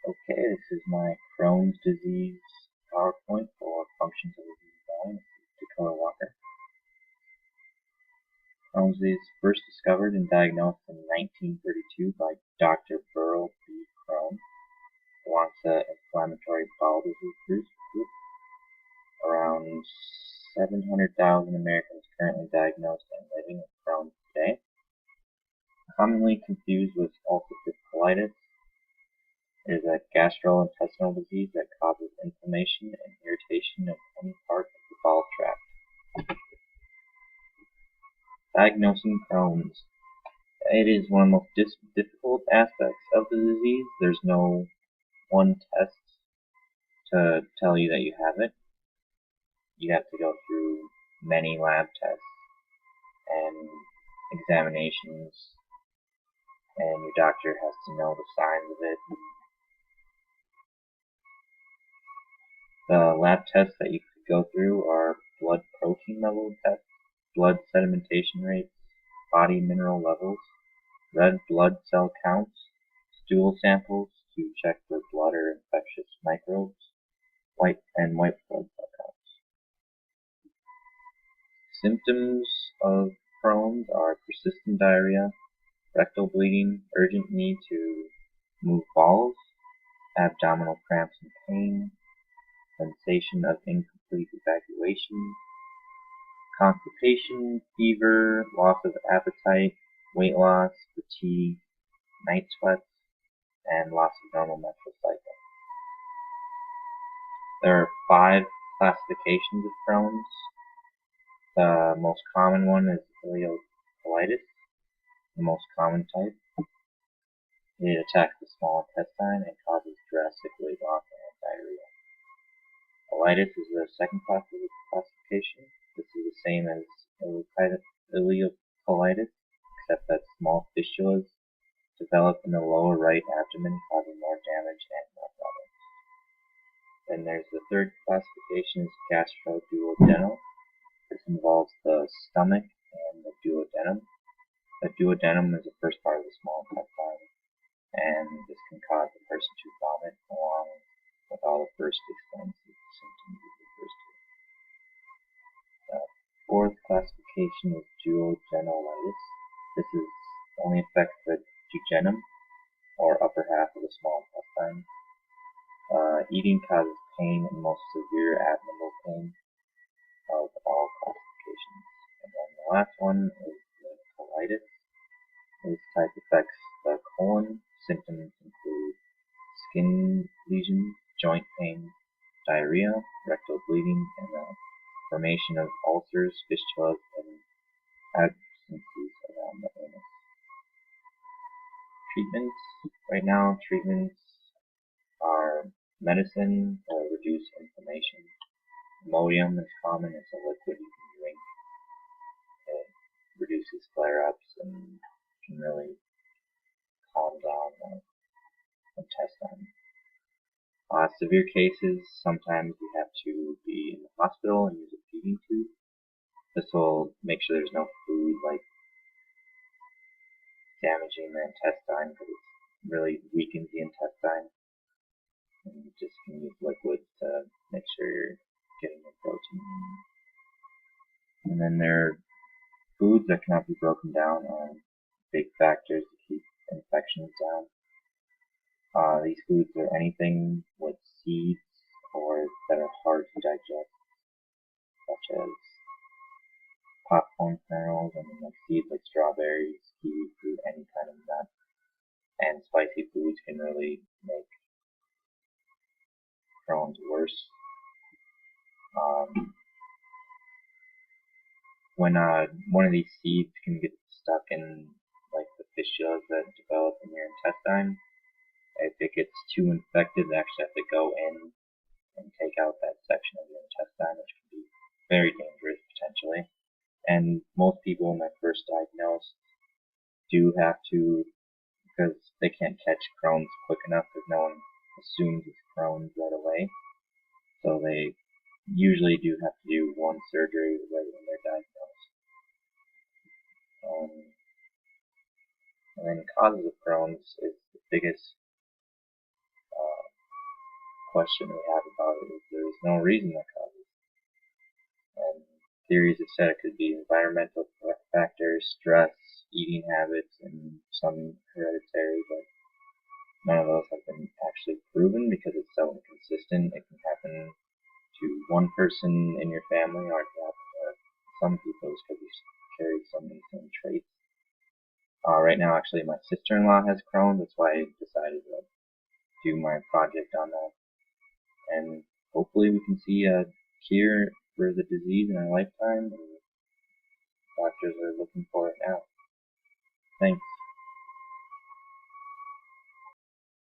Okay, this is my Crohn's disease PowerPoint for functions of the disease body. Dakota Walker. Crohn's disease first discovered and diagnosed in 1932 by Dr. Burl B. Crohn, belongs to inflammatory bowel disease group. Around 700,000 Americans currently diagnosed and living with Crohn's today. Commonly confused with ulcerative colitis, it is a gastrointestinal disease that causes inflammation and irritation of any part of the bowel tract. Diagnosing Crohn's. It is one of the most difficult aspects of the disease. There's no one test to tell you that you have it. You have to go through many lab tests and examinations, and your doctor has to know the signs of it. The lab tests that you could go through are blood protein level tests, blood sedimentation rates, body mineral levels, red blood cell counts, stool samples to check for blood or infectious microbes, white blood cell counts. Symptoms of Crohn's are persistent diarrhea, rectal bleeding, urgent need to move bowels, abdominal cramps and pain, sensation of incomplete evacuation, constipation, fever, loss of appetite, weight loss, fatigue, night sweats, and loss of normal menstrual cycle. There are 5 classifications of Crohn's. The most common one is ileocolitis, the most common type. It attacks the small intestine and causes drastic weight loss and diarrhea. Colitis is the second classification. This is the same as ileocolitis, except that small fistulas develop in the lower right abdomen, causing more damage and more problems. Then there's the third classification is gastroduodenal. This involves the stomach and the duodenum. The duodenum is the first part of the small intestine, and this can cause the person to vomit along with all the first extensive symptoms of the first two. The fourth classification is duodenalitis. This only affects the jejunum, or upper half of the small intestine. Eating causes pain and most severe abdominal pain of all classifications. And then the last one is the colitis. This type affects the colon. Symptoms include skin lesions, joint pain, diarrhea, rectal bleeding, and the formation of ulcers, fistulas, and abscesses around the anus. Treatments. Right now, treatments are medicine to reduce inflammation. Imodium is common. It's a liquid you can drink. It reduces flare-ups and can really calm down the intestine. Severe cases, sometimes you have to be in the hospital and use a feeding tube. This will make sure there's no food like damaging the intestine, because it really weakens the intestine. And you just can use liquids to make sure you're getting your protein. And then there are foods that cannot be broken down are big factors to keep infections down. These foods are anything with seeds or that are hard to digest, such as popcorn kernels and like seeds like strawberries, kiwi fruit, any kind of nut. And spicy foods can really make Crohn's worse. When one of these seeds can get stuck in like the fistulas that develop in your intestine, if it gets too infected, they actually have to go in and take out that section of your intestine, which can be very dangerous potentially. And most people when they're first diagnosed do have to, because they can't catch Crohn's quick enough, because no one assumes it's Crohn's right away. So they usually do have to do one surgery right when they're diagnosed. And then causes of Crohn's is the biggest question we have about it is there is no reason that causes. And theories have said it could be environmental factors, stress, eating habits, and some hereditary, but none of those have been actually proven because it's so inconsistent. It can happen to one person in your family, or it can happen to some people just because you carry some of the same traits. Right now, actually, my sister-in-law has Crohn's. That's why I decided to do my project on that. And hopefully we can see a cure for the disease in our lifetime. And doctors are looking for it now. Thanks.